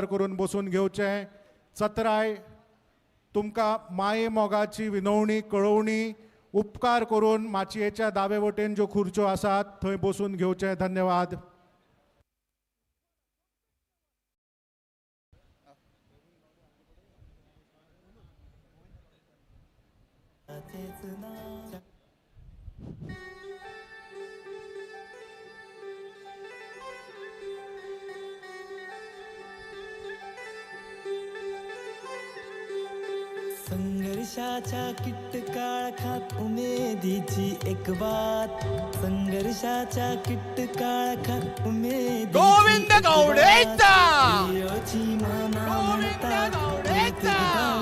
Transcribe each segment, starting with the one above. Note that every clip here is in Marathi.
करून बसून घेवचे सत्राय तुमका माये मोगाची विनवणी कळवणी उपकार करून माचयेच्या दावे वटेन ज्यो खुर्च्यो आसात थंय बसून घेवचे धन्यवाद। संघर्षाच्या किटकाळात उमेदीची एक बात, संघर्षाच्या किटकाळात उमेदीची गोविंद गौडेचा गोविंद गौडेचा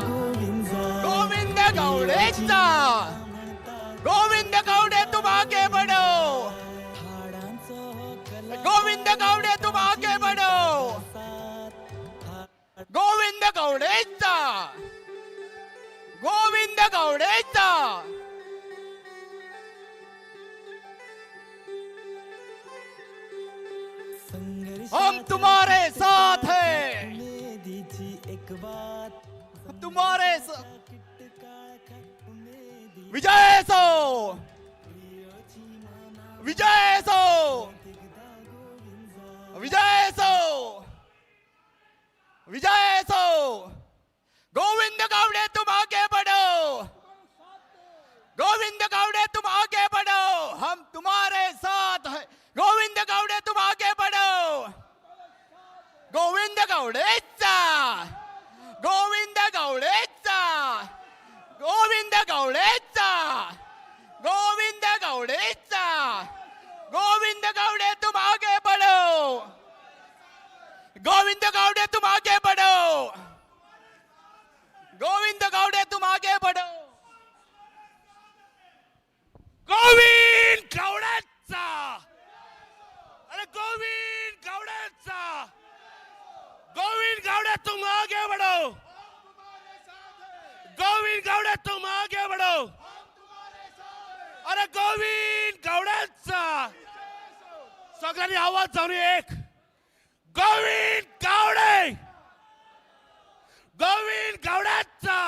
गोविंद गोविंद गौडेचा गोविंद गौडे तुम आगे बढ़ो, गोविंद गौडे तुम आगे बढ़ो, गोविंद गौडेचा गोविंद गौडेचा हम तुम्हारे साथ हैं, एक बात, हम तुम्हारे साथ। विजय सो विजय सो विजय सो विजय सो गोविंद गौड़े तुम आगे बढ़ो, गोविंद गौड़े तुम आगे बढ़ो, हम तुम्हारे साथ हैं। गोविंद गौड़े तुम आगे बढ़ो, गोविंद गौडेचा गोविंद गौडेचा गोविंद गौडेचा गोविंद गौडेचा गोविंद गौडे तुम आगे बढ़ो, गोविंद गौडे तुम आगे बढ़ो, गोविंद गौडे तुम आगे बढ़ो, गोविंद गौडेचा अरे गोविंद गौडेचा गोविंद गौडे तुम आगे बढ़ो, गोविंद गौडे तुम आगे बढ़ो, अरे गोविंद गौडेचा सगळ्यांनी आवाज जाऊन एक गोविंद गौडे गोविंद गौडेचा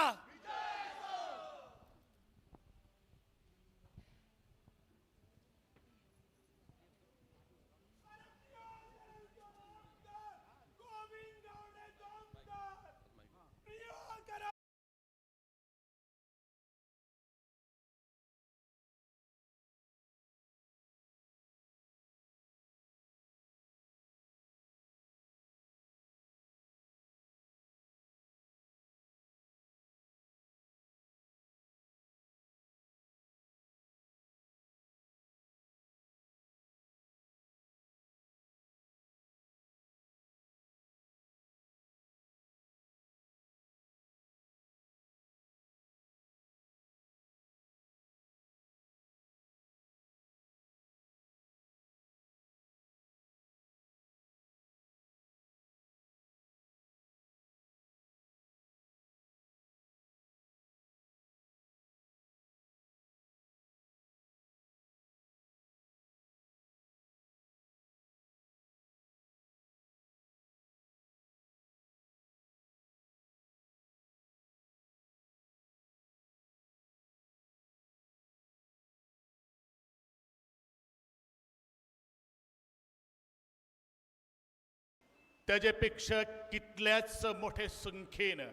त्याच्यापेक्षा कितल्याच मोठे संख्येनं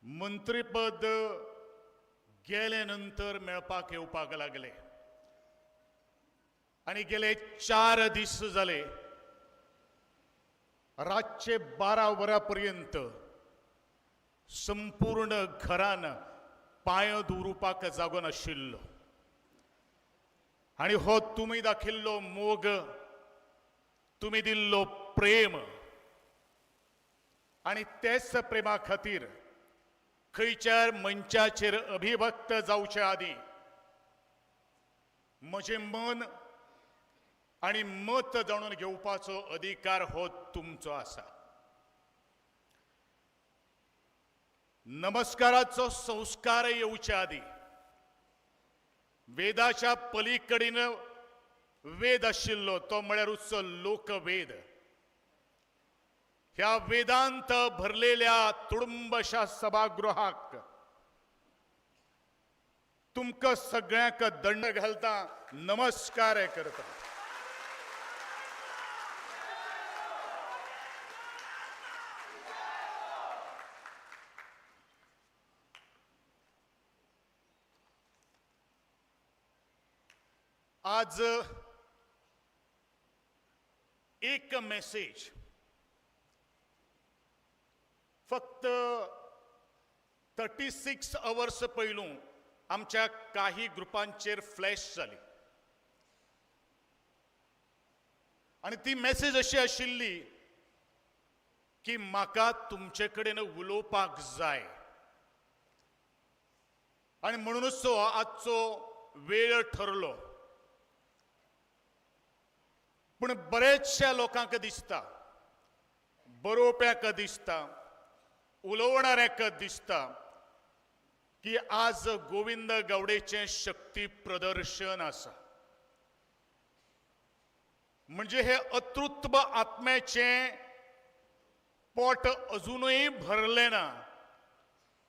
मंत्रीपद गेल्यानंतर मेळपाक येवपाक लागले आणि गेले 4 दीस झाले रातचे 12 वरांपर्यंत संपूर्ण घरान पांय दवरुपाक जागो नाशिल्लो आणि हो तुम्ही दाखिल्लो मोग तुम्ही दिल्लो प्रेम आणि तेच प्रेमा खातीर खंयच्यार मंचाचेर अभिव्यक्त जावचे आदी म्हजे मन आणि मत जाणून घेवपाचो अधिकार हो तुमचो आसा। नमस्काराचो संस्कार येवचे आदी वेदाच्या पलीकडीन वेद आशिल्लो तो म्हळ्यार लोकवेद ह्या वेदांत भरलेल्या तुडुंबशा सभागृहाक तुमका सगळ्यांक दंड घालता नमस्कार करता. आज एक मेसेज फक्त 36 अवर्स पयलू आमच्या काही ग्रुपांचेर फ्लॅश जाली आणि ती मेसेज अशी आशिल्ली की म्हाका तुमचे कडेन उलोवपाक जाय आणि म्हणूनच आजचो वेळ ठरलो. पण बरेचशा लोकांक दिसता, बरोवप्याक दिसता, उलोवणाऱ्याक दिसता की आज गोविंद गावडेचे शक्ती प्रदर्शन आसा. म्हणजे हे अतृत्व आत्म्याचे पोट अजूनही भरले ना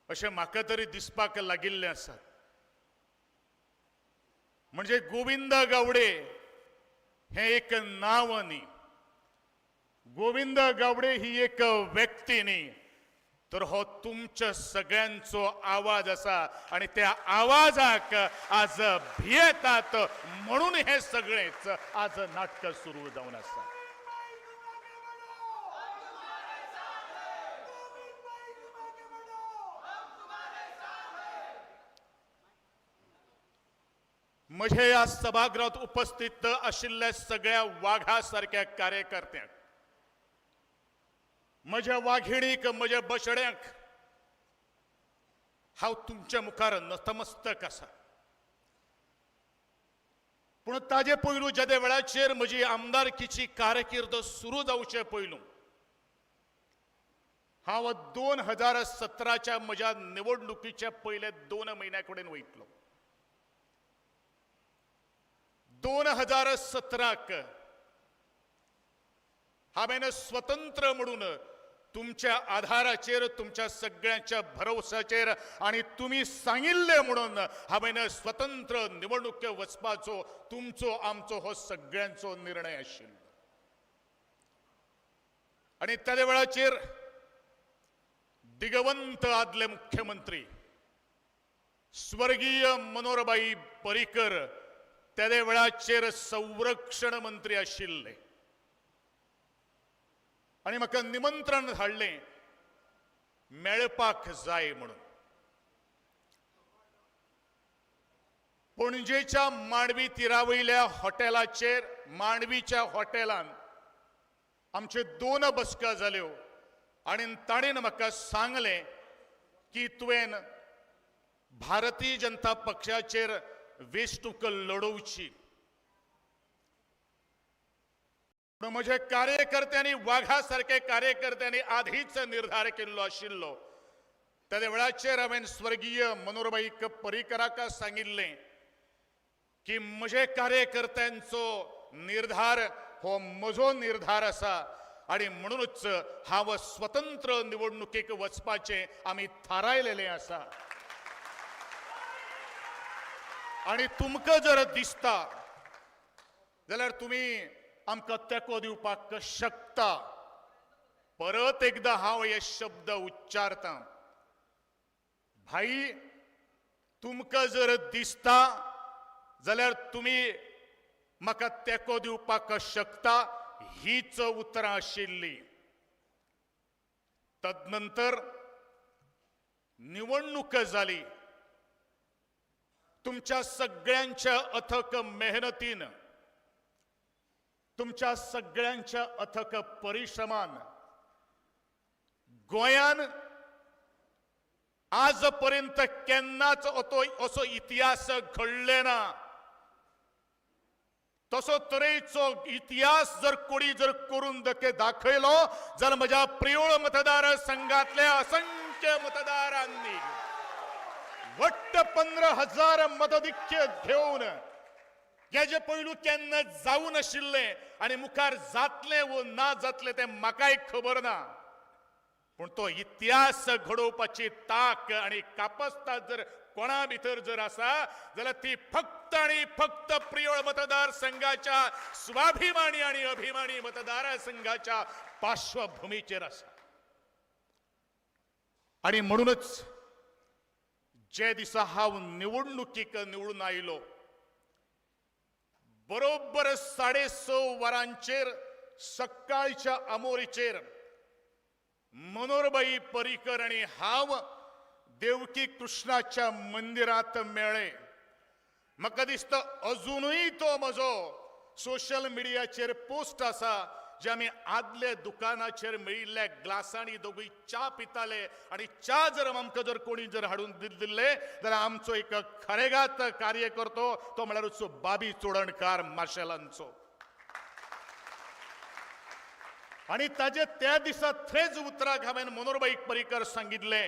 अशें म्हाका तरी दिसपाक लागिल्ले आसा. म्हणजे गोविंद गावडे हे एक नाव न्ही, गोविंद गावडे ही एक व्यक्ती न्ही, तर हो तुमच्या सगळ्यांचो आवाज असा आणि त्या आवाजाक आज भियेतात म्हणून हे सगळेच आज नाटक सुरू जावन आसा. म्हजे या सभागृहात उपस्थित आशिल्ल्या सगळ्या वाघा सारख्या कार्यकर्त्यांक, म्हज्या वाघिणीक, म्हज्या बछड्यांक हांव तुमच्या मुखार नतमस्तक आसा. पूण ताजे पयलू ज्या वेळाचेर म्हजी आमदारकीची कारकीर्द सुरू जावचे पयलू हांव 2017च्या म्हज्या निवडणुकीच्या पयल्या 2 म्हयन्या कडेन वयतलो. 2017क हांवें स्वतंत्र म्हणून तुमच्या आधाराचेर, तुमच्या सगळ्यांच्या भरवशाचेर आणि तुम्ही सांगिल्ले म्हणून हांवें स्वतंत्र निवडणुके वचपाचो तुमचो आमचो हो सगळ्यांचो निर्णय आशिल्लो. आणि त्या वेळाचेर दिगवंत आदले मुख्यमंत्री स्वर्गीय मनोहरभाई पर्रीकर त्या वेळाचेर संरक्षण मंत्री आशिल्ले आणि म्हाका निमंत्रण धाडलें मेळपाक जाय म्हणून. पणजेच्या मांडवी तीरावयल्या हॉटेलाचेर, मांडवीच्या हॉटेलान आमचे 2 बसका जाल्यो आणि ताणेन म्हाका सांगलें की तुवें भारतीय जनता पक्षाचेर वेंचणूक लढोवची. म्हज्या कार्यकर्त्यांनी, वाघा सारखे कार्यकर्त्यांनी आधीच निर्धार केल्लो आशिल्लो. त्या वेळाचेर हांवें स्वर्गीय मनोहरभाई पर्रीकराक सांगिल्लें की म्हजे कार्यकर्त्यांचो निर्धार हो म्हजो निर्धार आसा आणि म्हणूनच हांव स्वतंत्र निवडणुकेक वचपाचें आमी थारायलेलें आसा. आणि तुमकां जर दिसता जाल्यार तुम्ही आमकां तेंको दिवपाक शकता. परत एकदा हांव हे शब्द उच्चारता. भाई, तुमकां जर दिसता जाल्यार तुम्ही म्हाका तेंको दिवपाक शकता. हीच उतरां आशिल्ली. तदनंतर निवडणूक जाली. तुमच्या सगळ्यांच्या अथक मेहनतीन, तुमच्या सगळ्यांच्या अथक परिश्रमान गोंयान आजपर्यंत केन्नाच असो इतिहास घडले ना. तसो तरेचो इतिहास जर कोणी करून दाखयलो जाल्यार म्हज्या प्रियोळ मतदारसंघातल्या असंख्य मतदारांनी वट्ट 15,000 मताधिक्य घेऊन हेजे पयलू केन्ना जावून आशिल्ले आणि मुखार जातले व ना जातले ते म्हाकाय खबर ना. पण तो इतिहास घडोवपाची ताक आणि कापस्ता जर कोणा भितर जर आसा जाल्यार ती फक्त आणि फक्त प्रियोळ मतदारसंघाच्या स्वाभिमानी आणि अभिमानी मतदारसंघाच्या पार्श्वभूमीचेर आसा. आणि म्हणूनच जे दिसा हांव निवडणुकीक निवडून आयलो बरोबर 6:30 वरांचेर सकाळच्या आमोरेचेर मनोहरभाई पर्रीकर आणि हांव देवकी कृष्णाच्या मंदिरात मेळ्ळे. म्हाका दिसता अजूनही तो म्हजो सोशल मिडियाचेर पोस्ट आसा जे आमी आदले दुकानाचेर मेळिल्ल्या ग्लासांनी दोगूय च्या पिताले आणि च्या जर आमकां जर कोणी जर हाडून दिल्ले जाल्यार आमचो एक खरेगात कार्य करतो तो म्हळ्यार बाबी चोडणकार मार्शलांचो. आणि ताजे त्या दिसा थंयच उतराक हांवें मनोहरभाई पर्रीकर सांगितले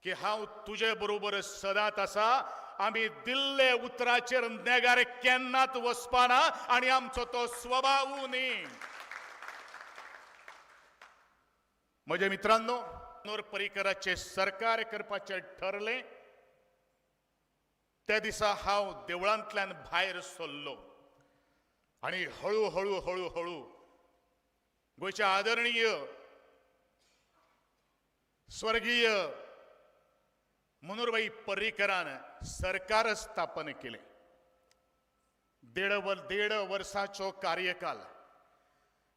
की हांव तुजे बरोबर सदांच आसा. आमी दिल्ले उतराचेर नेगार केन्नाच वचपाना आणि आमचो तो स्वभाव न्ही. म्हज्या मित्रांनो, मनोहर पर्रीकराचे सरकार करपाचे ठरले त्या दिसा हांव देवळांतल्यान भायर सरलो आणि हळू हळू हळू हळू गोंयच्या आदरणीय स्वर्गीय मनोहरभाई पर्रीकरान सरकार स्थापन केले. देड वर्साचो कार्यकाल.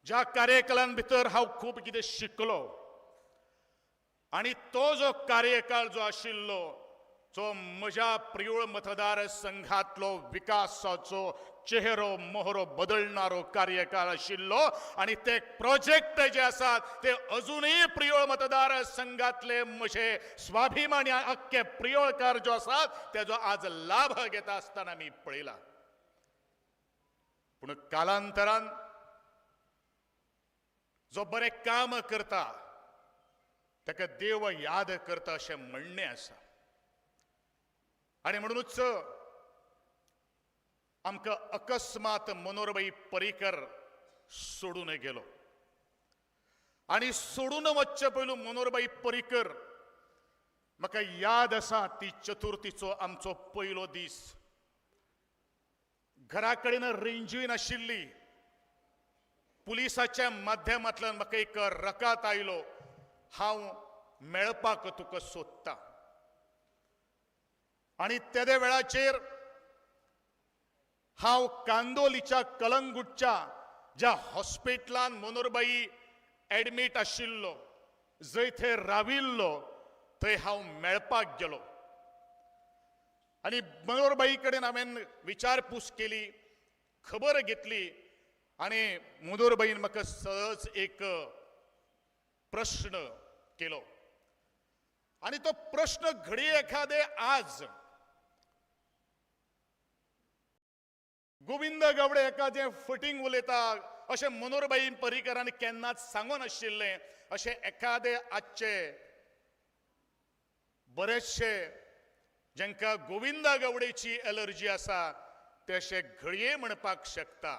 ज्या कार्यकालान भितर हांव खूब कितें शिकलो आणि तो जो कार्यकाळ जो आशिल्लो जो म्हज्या प्रियोळ मतदारसंघातलो विकासाचो चेहरो मोहरो बदलणारो कार्यकाळ आशिल्लो आणि ते प्रोजेक्ट जे आसात ते अजूनही प्रियोळ मतदारसंघातले म्हजे स्वाभिमानी अख्खे प्रियोळकार जो आसात तेजो आज लाभ घेता आसतना मी पळयला. पूण कालांतरान जो बरें काम करता ताका देव याद करता अशें म्हणणें आसा. आणि म्हणूनच आमकां अकस्मात मनोहरभाई पर्रीकर सोडून गेलो. आणि सोडून वच्चे पयलू मनोहरभाई पर्रीकर म्हाका याद आसा ती चतुर्थीचो आमचो पयलो दीस. घरा कडेन रेंजूय नाशिल्ली. पुलिसाच्या माध्यमांतल्यान म्हाका एक रकात आयलो, हांव मेळपाक तुका सोदतां. आणि त्या वेळाचेर हांव कांदोलीच्या कलंगूटच्या ज्या हॉस्पिटलान मनोहरभाई एडमीट आशिल्लो जंय थंय राविल्लो थंय हांव मेळपाक गेलो. आणि मनोहरभाई कडेन हांवें विचारपूस केली, खबर घेतली आणि मनोहरभाईन म्हाका सहज एक प्रश्न केलो. आणि तो प्रश्न घडी एखादे आज गोविंद गावडे एखादे फटींग उलयता अशें मनोहरभाई पर्रीकरान केन्नाच सांगून आशिल्लें अशें एखादे आजचे बरेचशे जांकां गोविंद गावडेची एलर्जी आसा ते अशें घडये म्हणपाक शकता.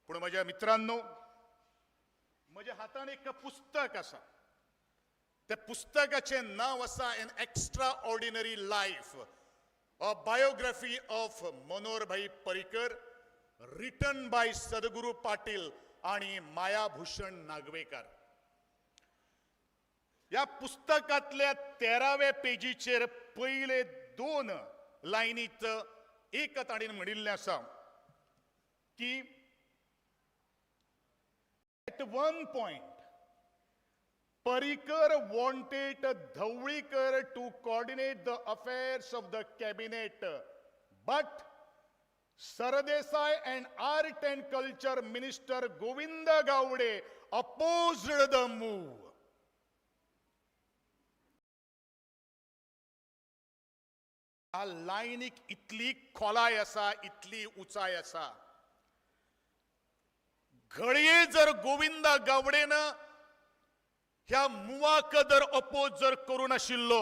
पूण म्हज्या मित्रांनो, म्हज्या हातान एक पुस्तक आसा. त्या पुस्तकाचें नांव आसा an extraordinary life, a biography of Manoharbhai Parrikar, written by Sadguru Patil आणि मायाभूषण नागवेकर. या पुस्तकातल्या 13व्या पेजीचेर पयले 2 लायनीत एक ताणीन म्हणिल्लें आसा की at one point Parrikar wanted Dhawlikar to coordinate the affairs of the cabinet, but Sardesai and Art and Culture Minister Govinda Gowde opposed the move. आ लायनीक इतली खोलाय आसा, इतली उंचाय आसा. घडये जर गोविंदा गावडेन ह्या मुवाक जर अपोज जर करू नाशिल्लो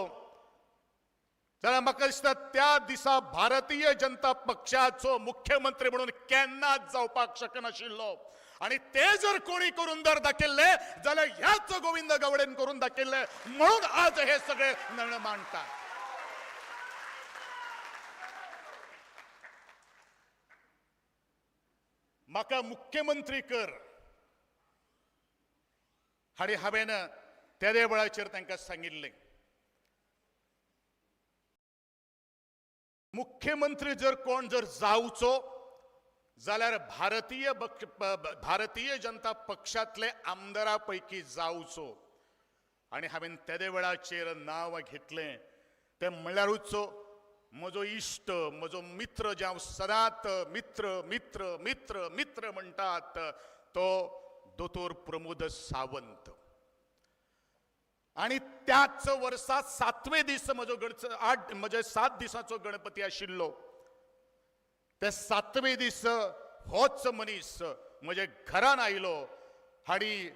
जाल्यार म्हाका दिसता त्या दिसा भारतीय जनता पक्षाचो मुख्यमंत्री म्हणून केन्नाच जावपाक शकनाशिल्लो. आणि ते जर कोणी करून जर दाखिल्ले जाल्यार ह्याच गोविंद गावडेन करून दाखिल्ले म्हणून आज हे सगळे निर्णय मांडतात. म्हाका मुख्यमंत्री कर हाणी हांवेन त्या वेळाचेर तांकां सांगिल्लें मुख्यमंत्री जर कोण जर जावचो जाल्यार भारतीय जनता पक्षातले आमदारा पैकी जावचो. आणि हांवेन त्या वेळाचेर नांव घेतलें तें म्हणल्यारूच म्हजो इश्ट म्हजो मित्र जे हांव सदांच मित्र मित्र मित्र मित्र म्हणटात तो दोतोर प्रमोद सावंत. आणि त्याच वर्सा 7वें दीस म्हजो 7 दिसाचो गणपती आशिल्लो. ते 7वें दीस होच मनीस म्हजे घरान आयलो हाणी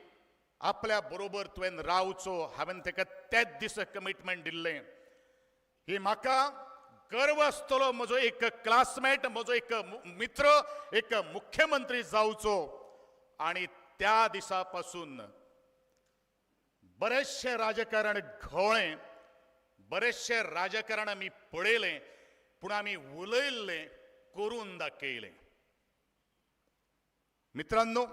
आपल्या बरोबर तुवें रावचो. हांवें ताका तेच दीस कमिटमेंट दिल्लें. ही म्हाका गर्व आसतलो म्हजो एक क्लासमेट म्हजो एक मित्र एक मुख्यमंत्री जावचो. आणि त्या दिसा पासून बरेचशे राजकारण घोळ्ळे बरेचशे राजकारण आमी पळयलें पूण आमी उलयल्लें करून दाखयलें. मित्रांनो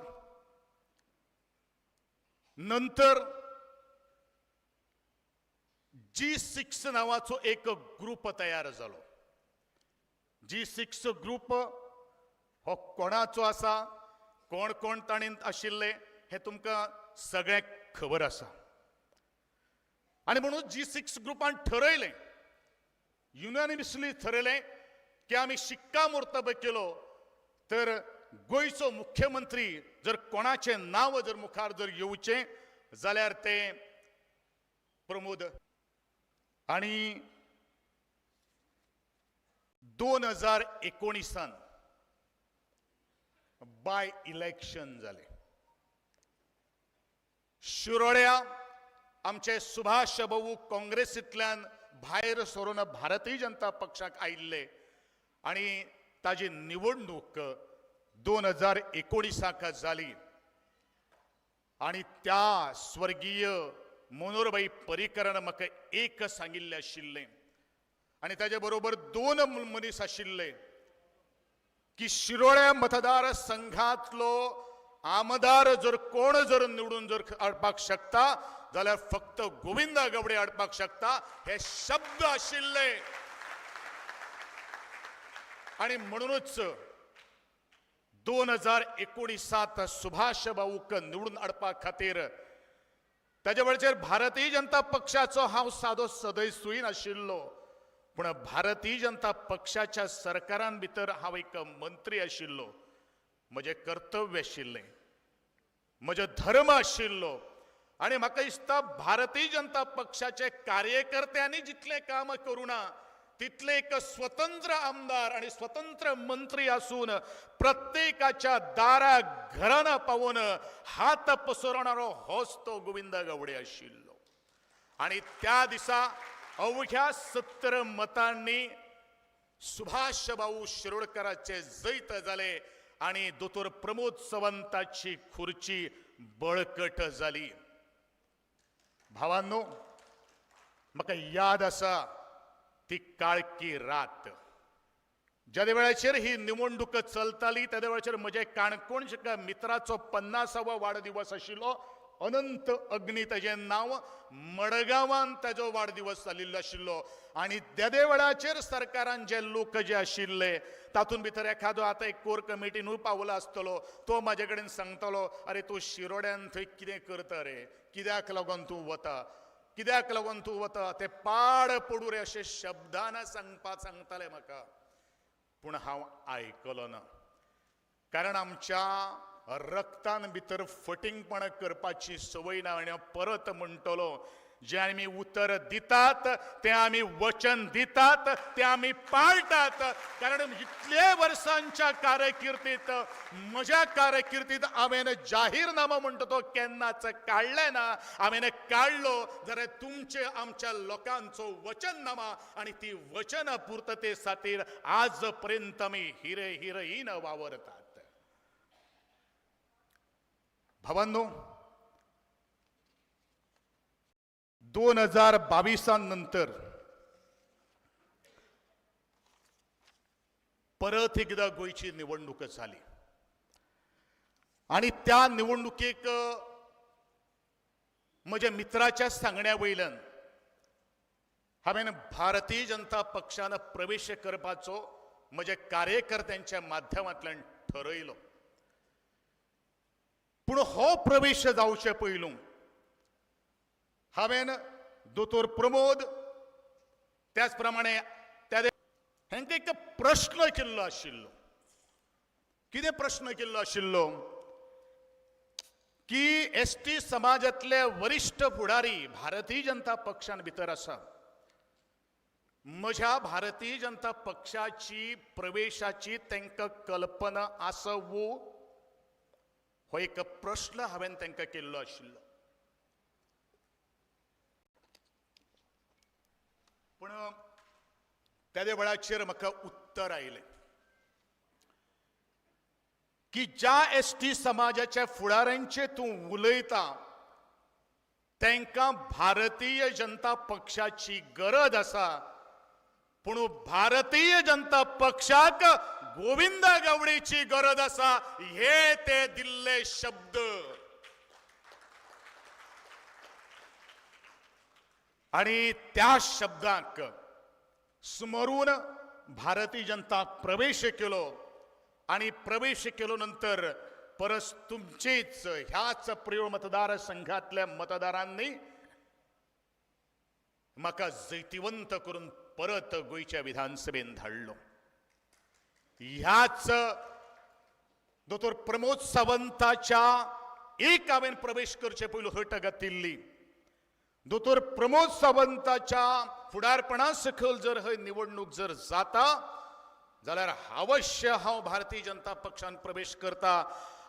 नंतर G6 नावाचो एक ग्रुप तयार जालो. G6 ग्रुप हो कोणाचो आसा कोण कोण ताणीं आशिल्ले हे तुमकां सगळ्यांक खबर आसा. आणि म्हणून G6 ग्रुपान ठरयलें युनानिमसली ठरयलें की आमी शिक्कामोर्तब केलो तर गोंयचो मुख्यमंत्री जर कोणाचें नांव जर मुखार जर येवचें जाल्यार ते प्रमोद. आणि 2019 बाय इलेक्शन जाले. शिरोड्या आमचे सुभाष भाऊ काँग्रेसींतल्यान भायर सरून भारतीय जनता पक्षाक आयिल्ले आणि ताजी निवडणूक 2019 जाली. आणि त्या स्वर्गीय मनोहरभाई पर्रीकरान म्हाका एक सांगिल्लें आशिल्लें आणि ताजे बरोबर 2 मनीस आशिल्ले की शिरोड्या मतदार संघातलो आमदार जर कोण जर निवडून जर हाडपाक शकता जाल्यार फक्त गोविंद गावडे हाडपाक शकता हे शब्द आशिल्ले. आणि म्हणूनच 2019 सुभाष भाऊक निवडून हाडपा खातीर ताच्या वेळाचेर भारतीय जनता पक्षाचो हांव सादो सदस्यूय नाशिल्लो पूण भारतीय जनता पक्षाच्या सरकारान भितर हांव एक मंत्री आशिल्लो. म्हजें कर्तव्य आशिल्लें म्हजो धर्म आशिल्लो. आणि म्हाका दिसता भारतीय जनता पक्षाचे कार्यकर्त्यांनी जितलें काम करूना तितले एक स्वतंत्र आमदार आणि स्वतंत्र मंत्री आसून प्रत्येकाच्या दारा घराना पावून हात पसरवणारो होच तो गोविंद गावडे आशिल्लो. आणि त्या दिसा अवघ्या 70 मतांनी सुभाष भाऊ शिरोडकराचे जैत जाले आणि दोतोर प्रमोद सावंताची खुर्ची बळकट जाली. भावांनो म्हाका याद आसा ती काळकी रात ज्या वेळाचेर ही निवडणूक चलताली त्या वेळाचेर म्हजे काणकोणच्या मित्राचो 50वा वाडदिवस आशिल्लो. अनंत अग्नी ताजें नांव मडगांवान ताजो वाडदिवस जाल्लो आशिल्लो. आणि त्या वेळाचेर सरकारान जे लोक जे आशिल्ले तातूंत भितर एखादो आतां एक कोर कमिटीनूय पावलो आसतलो तो म्हाजे कडेन सांगतलो अरे तूं शिरोड्यान थंय कितें करता रे कित्याक लागून तूं वता कित्याक लागून तूं वता ते पाड पडू रे अशे शब्दान सांगताले म्हाका. पूण हांव आयकलो ना कारण आमच्या रक्तान भितर फटिंगपण करपाची संवय ना. आनी परत म्हणटलो जे आमी उत्तर दितात ते आमी वचन दितात ते आमी पाळटात. कारण इतले वर्सांच्या कारकिर्दीत म्हज्या कारकिर्दीत हांवें जाहीरनामा म्हणटा तो केन्नाच काडले ना. हांवें काडलो जाल्यार तुमचे आमच्या लोकांचो वचननामा आणि ती वचन पुर्तते खातीर आज पर्यंत आमी हिरे हिरईन वावरतात. भावांनो, 2022 नंतर परत एकदा गोयची निवडणूक झाली आणि त्या निवडणुकेक म्हज्या मित्राच्या सांगण्या वयल्यान हांवें भारतीय जनता पक्षान प्रवेश करपाचो म्हज्या कार्यकर्त्यांच्या माध्यमांतल्यान ठरयलो. पूण हो प्रवेश जावचे पयलू हांवें दोतोर प्रमोद त्याच प्रमाणे हांकां एक प्रश्न केल्लो आशिल्लो. कितें प्रश्न केल्लो आशिल्लो की एसटी समाजातले वरिष्ठ फुडारी भारतीय जनता पक्षान भितर आसा. म्हज्या भारतीय जनता पक्षाची प्रवेशाची तांकां कल्पना आसवू हो एक प्रश्न हांवें तांकां केल्लो आशिल्लो. पूण त्या वेळाचेर म्हाका उत्तर आयलें की ज्या एसटी समाजाच्या फुडाऱ्यांचे तूं उलयता तांकां भारतीय जनता पक्षाची गरज आसा, पूण भारतीय जनता पक्षाक गोविंद गावडेची गरज आसा, हे ते दिल्ले शब्द. आणि त्या शब्दांक स्मरून भारतीय जनता प्रवेश केलो आणि प्रवेश केलो नंतर परस तुमचेच ह्याच प्रिय मतदारसंघातल्या मतदारांनी म्हाका जैतिवंत करून परत गोयच्या विधानसभेन धाडलो. ह्याच दोतोर प्रमोद सावंताच्या एक हांवें प्रवेश करचे पयलू हट घातिल्ली. दोतोर प्रमोद सावंताच्या फुडारपणा सकल जर हय निवडणूक जर जाता जाल्यार अवश्य हांव भारतीय जनता पक्षान प्रवेश करता.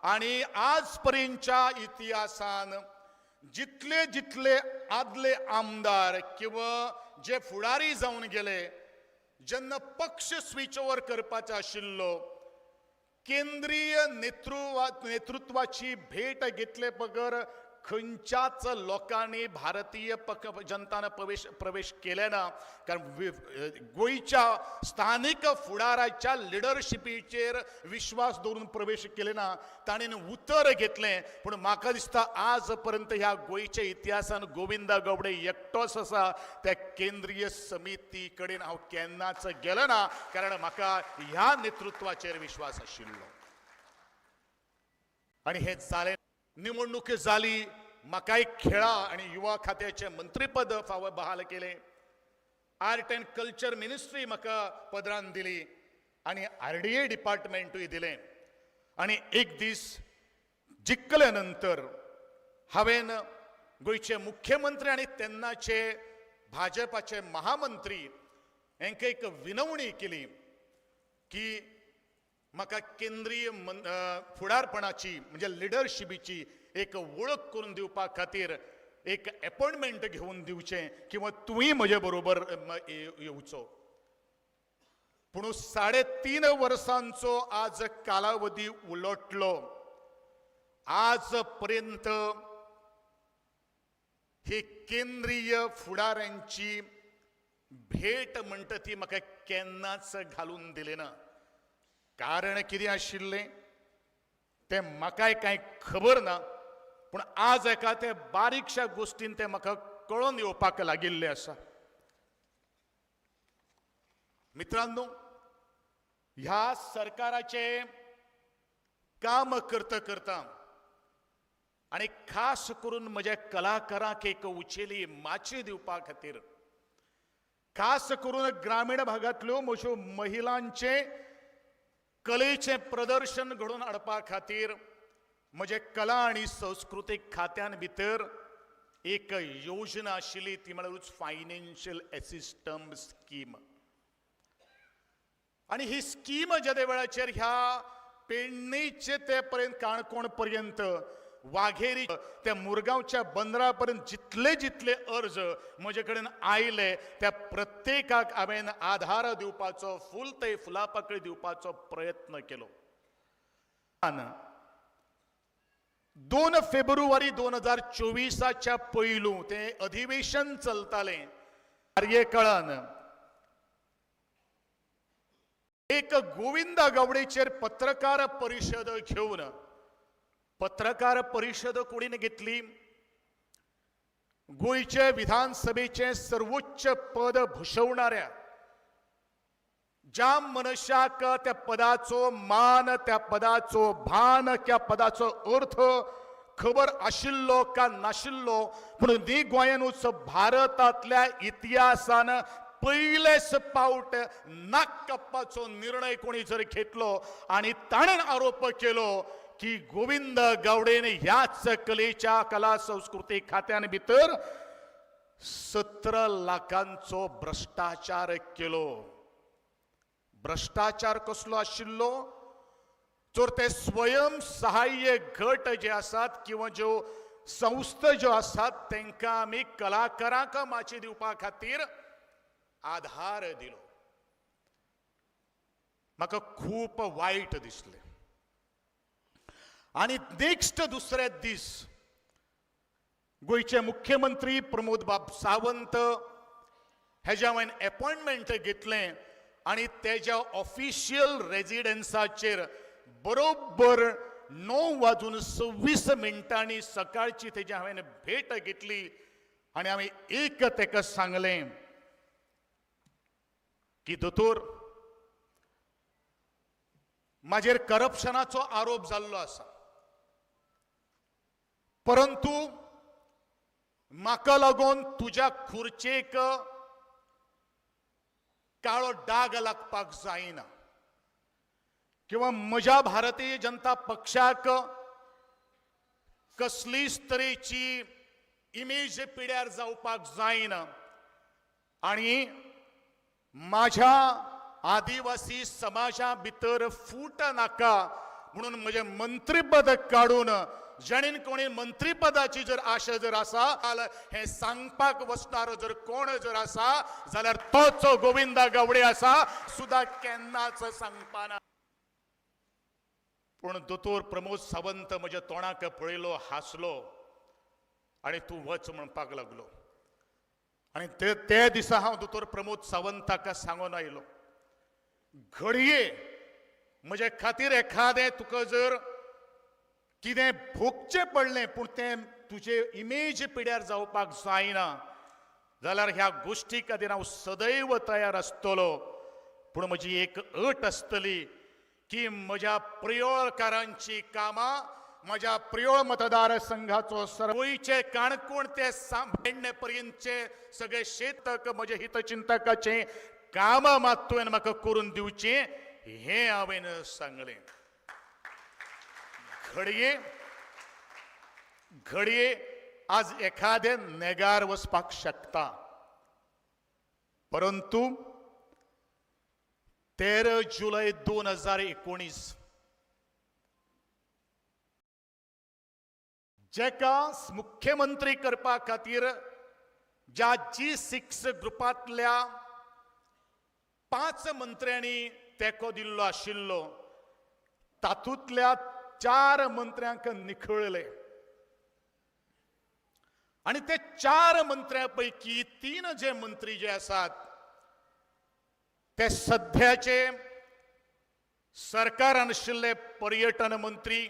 आणि आज पर्यंतच्या इतिहासान जितले जितले आदले आमदार किंवा जे फुडारी जावन गेले, जेन्ना पक्ष स्विच ओव्हर करपाचो आशिल्लो, केंद्रीय नेतृत्वाची भेट घेतले बगर खंयच्याच लोकांनी भारतीय जनतान प्रवेश केले ना. कारण गोयच्या स्थानिक फुडाराच्या लिडरशिपीचेर विश्वास दवरून प्रवेश केले ना. ताणें उतर घेतलें. पूण म्हाका दिसता आज पर्यंत ह्या गोयच्या इतिहासान गोविंद गावडे एकटोच आसा. त्या केंद्रीय समिती कडेन हांव केन्नाच गेलो ना, कारण म्हाका ह्या नेतृत्वाचेर विश्वास आशिल्लो. आणि हे जालें. निवडणूक जाली, म्हाकाय खेळा आणि युवा खात्याचे मंत्रीपद बहाल केले. आर्ट अँड कल्चर मिनिस्ट्री म्हाका पदरान दिली आणि RDA डिपार्टमेंटूय दिलें. आणि एक दीस जिखले नंतर हांवें गोयचे मुख्यमंत्री आणि तेन्नाचे भाजपाचे महामंत्री हांकां एक विनवणी केली की म्हाका केंद्रीय फुडारपणाची म्हणजे लिडरशिपीची एक वळख करून दिवपा खातीर एक अपॉइंटमेंट घेवन दिवचें किंवा तुवें म्हजे बरोबर येवचो. पूण 3.5 वर्सांचो आज कालावधी उलटलो. आज पर्यंत ही केंद्रीय फुडाऱ्यांची भेट म्हणटा ती म्हाका केन्नाच घालून दिली ना. कारण कितें आशिल्लें तें म्हाकाय कांय खबर ना. पूण आज एका ते बारीकशा गोश्टीन ते म्हाका कळून येवपाक लागिल्ले आसा. मित्रांनो, ह्या सरकाराचे काम करता करता आणि खास करून म्हज्या कलाकारांक एक उचेली माची दिवपा खातीर, खास करून ग्रामीण भागांतल्यो म्हज्यो महिलांचे कलेचे प्रदर्शन घडोवन हाडपा खातीर म्हजे कला आणि संस्कृतीक खात्यान भितर एक योजना आशिल्ली, ती म्हळ्यार फायनान्शियल असिस्टन्स स्कीम. आणि ही स्कीम ज्या वेळाचेर ह्या पेडणेचे ते पर्यंत काणकोण पर्यंत वाघेरी त्या मुरगांवच्या बंदरापर्यंत जितले जितले अर्ज म्हजे कडेन आयले त्या प्रत्येकाक हांवें आधार दिवपाचो, फूल ते फुलापाकळी दिवपाचो प्रयत्न केलो. 2 फेब्रुवारी 2024च्या पैलू ते अधिवेशन चलताले कार्यकाळान एक गोविंद गावडेचेर पत्रकार परिषद घेऊन पत्रकार परिषद कोणीन घेतली गोयचे विधानसभेचे सर्वोच्च पद भूषवणाऱ्या ज्या मनशाक त्या पदाचो मान त्या पदाचो भान त्या पदाचो अर्थ खबर आशिल्लो का नाशिल्लो पण नी गोंयानूच भारतातल्या इतिहासान पहिलेच पावट नाक कापपाचो निर्णय कोणी जर घेतलो आणि ताणेन आरोप केलो की गोविंद गावडेन ह्याच कलेच्या कला संस्कृती खात्यान भितर 17 लाखांचो भ्रष्टाचार केलो. भ्रष्टाचार कसलो आशिल्लो तर ते स्वयंसहाय्य गट जे आसात किंवा ज्यो संस्था ज्यो आसात तांकां आमी कलाकारांक माची दिवपा खातीर आधार दिलो. म्हाका खूप वायट दिसले. आणि नेक्स्ट दुसरे दीस गोयचे मुख्यमंत्री प्रमोद बाब सावंत हेज्या हांवें अपॉइंटमेंट घेतलें आणि तेज्या ऑफिशियल रेजिडेन्साचेर बरोबर 9:26 सकाळची तेजी हांवें भेट घेतली आणि हांवें एक तेका सांगलें की दोतोर म्हाजेर करप्शनाचो आरोप जाल्लो आसा परंतु म्हाका लागून तुज्या खुर्चेक काळो डाग लागपाक जायना किंवा म्हज्या भारतीय जनता पक्षाक कसलीच तरेची इमेज पिड्यार जावपाक जायना आणि माझ्या आदिवासी समाजा भितर फूट नाका म्हणून म्हजें मंत्रीपद काडून जाणीन कोणी मंत्रीपदाची जर आशा जर आसा हे सांगपाक वचणारो जर कोण जर आसा जाल्यार तोच गोविंद गावडे आसा सुद्धा केन्नाच सांगपाना. पूण दोतोर प्रमोद सावंत म्हज्या तोंडाक पळयलो हांसलो आणि तूं वच म्हणपाक लागलो. आणि ते दिसा हांव दोतोर प्रमोद सावंताक सांगून आयलो घडये म्हजे खातीर एखादें तुका जर कितें भोगचें पडलें पूण तें तुजे इमेज पिड्यार जावपाक जायना जाल्यार ह्या गोश्टी खातीर हांव सदैव तयार आसतलो. पूण म्हजी एक अट आसतली की म्हज्या प्रियोळकारांची कामां म्हज्या प्रियोळ मतदारसंघाचो गोंयचे काणकोण ते पेडणे पर्यंतचे सगळे शेतक म्हजे हितचिंतकाचे काम मात तुवें म्हाका करून दिवचें हें हांवें सांगलें. घडये आज एखादे नेगार वचपाक शकता परंतु 13 जुलै 2019 जेका मुख्यमंत्री करपा खातीर ज्या G6 ग्रुपांतल्या 5 मंत्र्यांनी तेको दिल्लो आशिल्लो तातूंतल्या 4 मंत्र्यांक निखळले आणि ते 4 मंत्र्यांपैकी 3 जे मंत्री जे आसात ते सध्याचे सरकारान आशिल्ले पर्यटन मंत्री